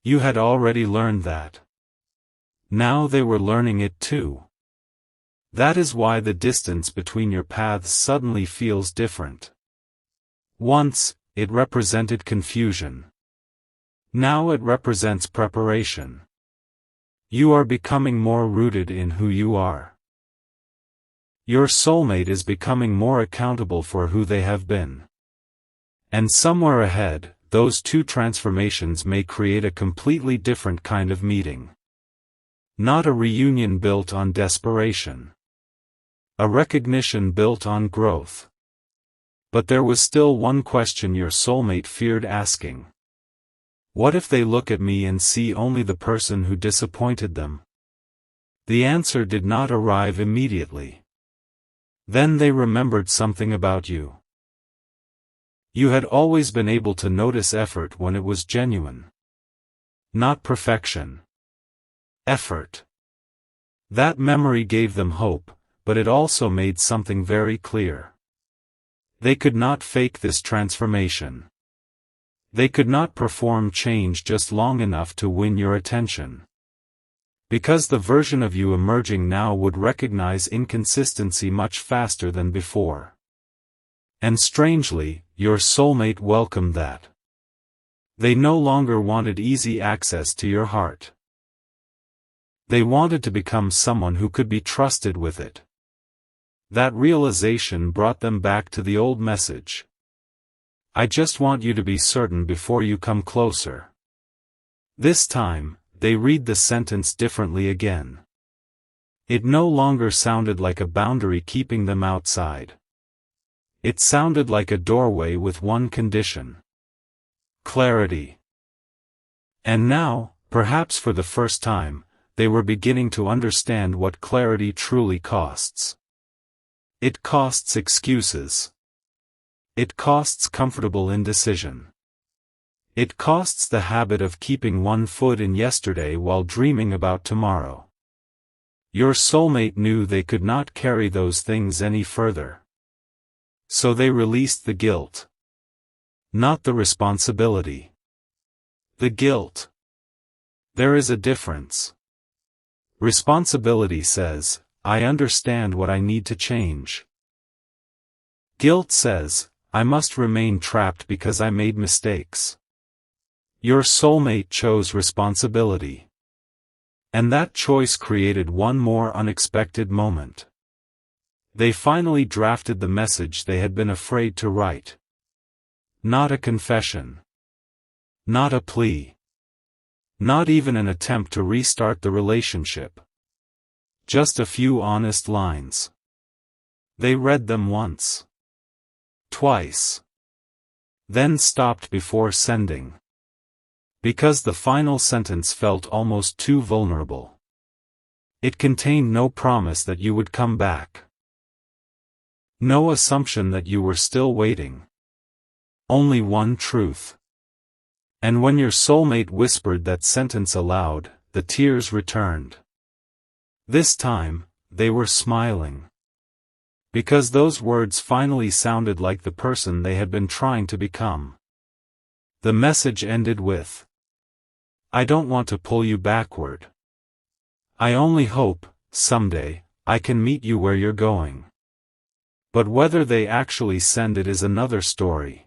You had already learned that. Now they were learning it too. That is why the distance between your paths suddenly feels different. Once, it represented confusion. Now it represents preparation. You are becoming more rooted in who you are. Your soulmate is becoming more accountable for who they have been. And somewhere ahead, those two transformations may create a completely different kind of meeting. Not a reunion built on desperation. A recognition built on growth. But there was still one question your soulmate feared asking. What if they look at me and see only the person who disappointed them? The answer did not arrive immediately. Then they remembered something about you. You had always been able to notice effort when it was genuine. Not perfection. Effort. That memory gave them hope, but it also made something very clear. They could not fake this transformation. They could not perform change just long enough to win your attention. Because the version of you emerging now would recognize inconsistency much faster than before. And strangely, your soulmate welcomed that. They no longer wanted easy access to your heart. They wanted to become someone who could be trusted with it. That realization brought them back to the old message. I just want you to be certain before you come closer. This time, they read the sentence differently again. It no longer sounded like a boundary keeping them outside. It sounded like a doorway with one condition. Clarity. And now, perhaps for the first time, they were beginning to understand what clarity truly costs. It costs excuses. It costs comfortable indecision. It costs the habit of keeping one foot in yesterday while dreaming about tomorrow. Your soulmate knew they could not carry those things any further. So they released the guilt. Not the responsibility. The guilt. There is a difference. Responsibility says, I understand what I need to change. Guilt says, I must remain trapped because I made mistakes. Your soulmate chose responsibility. And that choice created one more unexpected moment. They finally drafted the message they had been afraid to write. Not a confession. Not a plea. Not even an attempt to restart the relationship. Just a few honest lines. They read them once. Twice. Then stopped before sending. Because the final sentence felt almost too vulnerable. It contained no promise that you would come back. No assumption that you were still waiting. Only one truth. And when your soulmate whispered that sentence aloud, the tears returned. This time, they were smiling. Because those words finally sounded like the person they had been trying to become. The message ended with, "I don't want to pull you backward. I only hope, someday, I can meet you where you're going." But whether they actually send it is another story.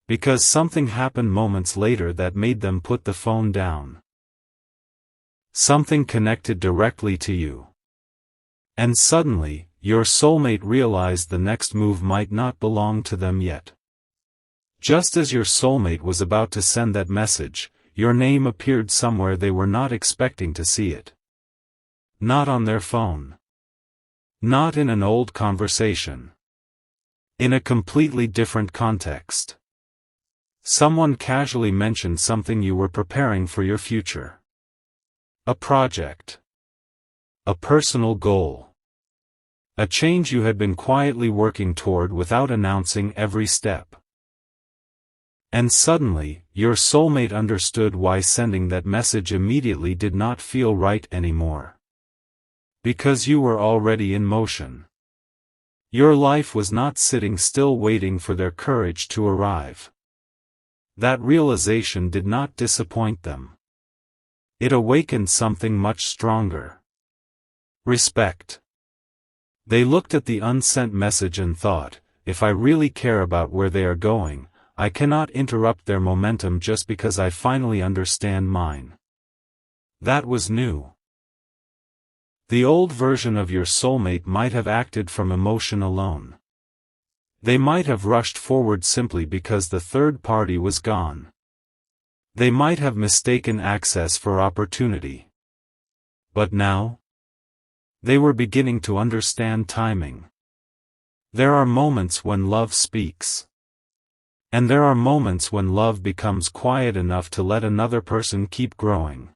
Because something happened moments later that made them put the phone down. Something connected directly to you. And suddenly, your soulmate realized the next move might not belong to them yet. Just as your soulmate was about to send that message, your name appeared somewhere they were not expecting to see it. Not on their phone. Not in an old conversation. In a completely different context. Someone casually mentioned something you were preparing for your future. A project. A personal goal. A change you had been quietly working toward without announcing every step. And suddenly, your soulmate understood why sending that message immediately did not feel right anymore. Because you were already in motion. Your life was not sitting still waiting for their courage to arrive. That realization did not disappoint them. It awakened something much stronger. Respect. They looked at the unsent message and thought, if I really care about where they are going, I cannot interrupt their momentum just because I finally understand mine. That was new. The old version of your soulmate might have acted from emotion alone. They might have rushed forward simply because the third party was gone. They might have mistaken access for opportunity. But now? They were beginning to understand timing. There are moments when love speaks. And there are moments when love becomes quiet enough to let another person keep growing.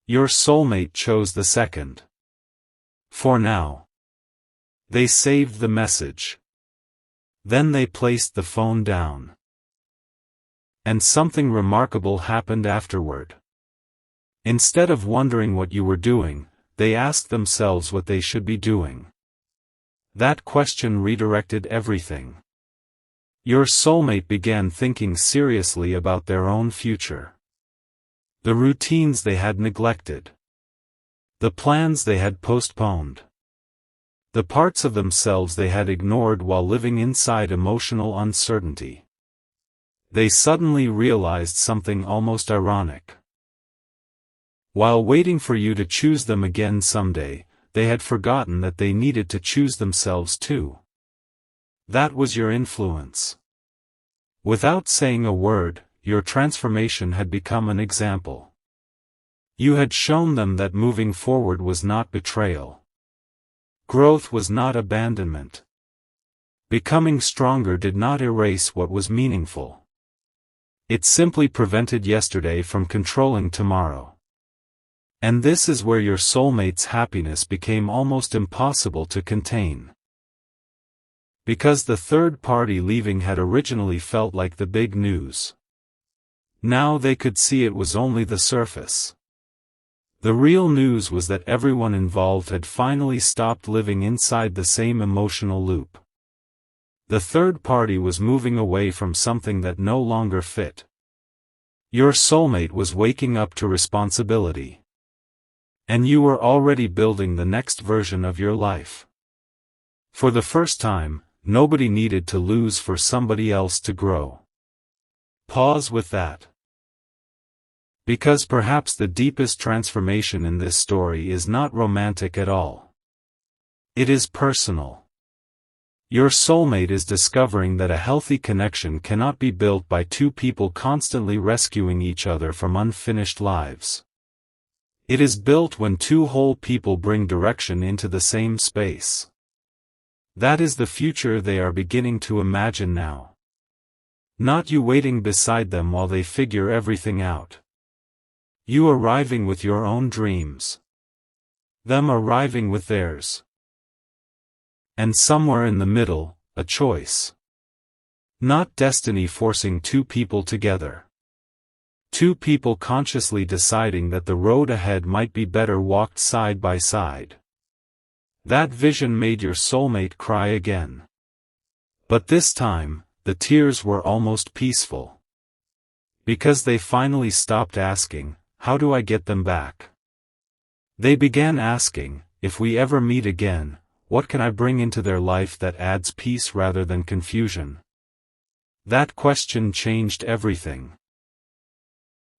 Your soulmate chose the second. For now. They saved the message. Then they placed the phone down. And something remarkable happened afterward. Instead of wondering what you were doing, they asked themselves what they should be doing. That question redirected everything. Your soulmate began thinking seriously about their own future. The routines they had neglected. The plans they had postponed. The parts of themselves they had ignored while living inside emotional uncertainty. They suddenly realized something almost ironic. While waiting for you to choose them again someday, they had forgotten that they needed to choose themselves too. That was your influence. Without saying a word, your transformation had become an example. You had shown them that moving forward was not betrayal. Growth was not abandonment. Becoming stronger did not erase what was meaningful. It simply prevented yesterday from controlling tomorrow. And this is where your soulmate's happiness became almost impossible to contain. Because the third party leaving had originally felt like the big news. Now they could see it was only the surface. The real news was that everyone involved had finally stopped living inside the same emotional loop. The third party was moving away from something that no longer fit. Your soulmate was waking up to responsibility. And you were already building the next version of your life. For the first time, nobody needed to lose for somebody else to grow. Pause with that. Because perhaps the deepest transformation in this story is not romantic at all. It is personal. Your soulmate is discovering that a healthy connection cannot be built by two people constantly rescuing each other from unfinished lives. It is built when two whole people bring direction into the same space. That is the future they are beginning to imagine now. Not you waiting beside them while they figure everything out. You arriving with your own dreams. Them arriving with theirs. And somewhere in the middle, a choice. Not destiny forcing two people together. Two people consciously deciding that the road ahead might be better walked side by side. That vision made your soulmate cry again. But this time, the tears were almost peaceful. Because they finally stopped asking, "How do I get them back?" They began asking, "If we ever meet again, what can I bring into their life that adds peace rather than confusion?" That question changed everything.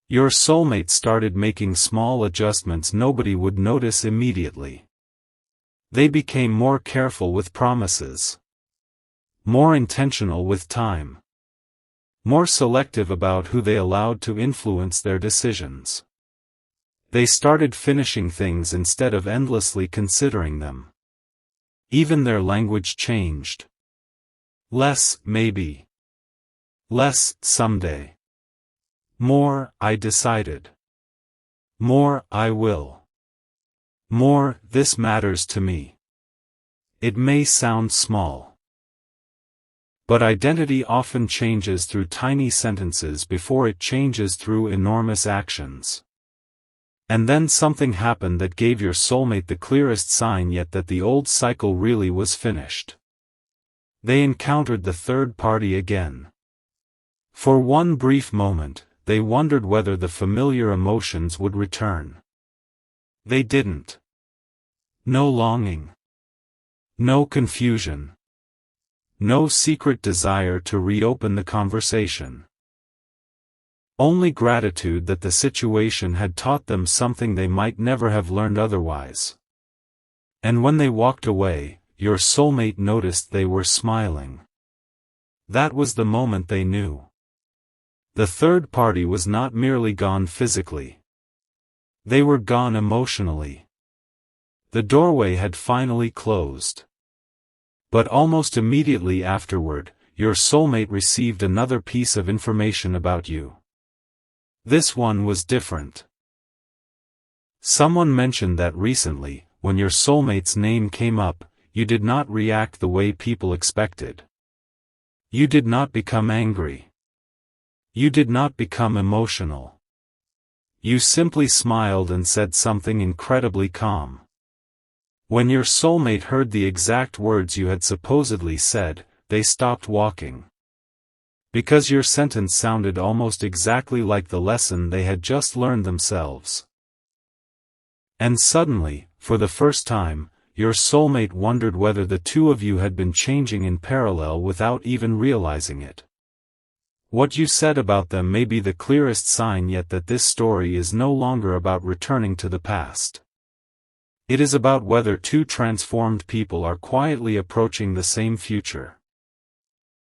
Your soulmate started making small adjustments nobody would notice immediately. They became more careful with promises. More intentional with time. More selective about who they allowed to influence their decisions. They started finishing things instead of endlessly considering them. Even their language changed. Less, maybe. Less, someday. More, I decided. More, I will. More, this matters to me. It may sound small. But identity often changes through tiny sentences before it changes through enormous actions. And then something happened that gave your soulmate the clearest sign yet that the old cycle really was finished. They encountered the third party again. For one brief moment, they wondered whether the familiar emotions would return. They didn't. No longing. No confusion. No secret desire to reopen the conversation. Only gratitude that the situation had taught them something they might never have learned otherwise. And when they walked away, your soulmate noticed they were smiling. That was the moment they knew. The third party was not merely gone physically. They were gone emotionally. The doorway had finally closed. But almost immediately afterward, your soulmate received another piece of information about you. This one was different. Someone mentioned that recently, when your soulmate's name came up, you did not react the way people expected. You did not become angry. You did not become emotional. You simply smiled and said something incredibly calm. When your soulmate heard the exact words you had supposedly said, they stopped walking. Because your sentence sounded almost exactly like the lesson they had just learned themselves. And suddenly, for the first time, your soulmate wondered whether the two of you had been changing in parallel without even realizing it. What you said about them may be the clearest sign yet that this story is no longer about returning to the past. It is about whether two transformed people are quietly approaching the same future.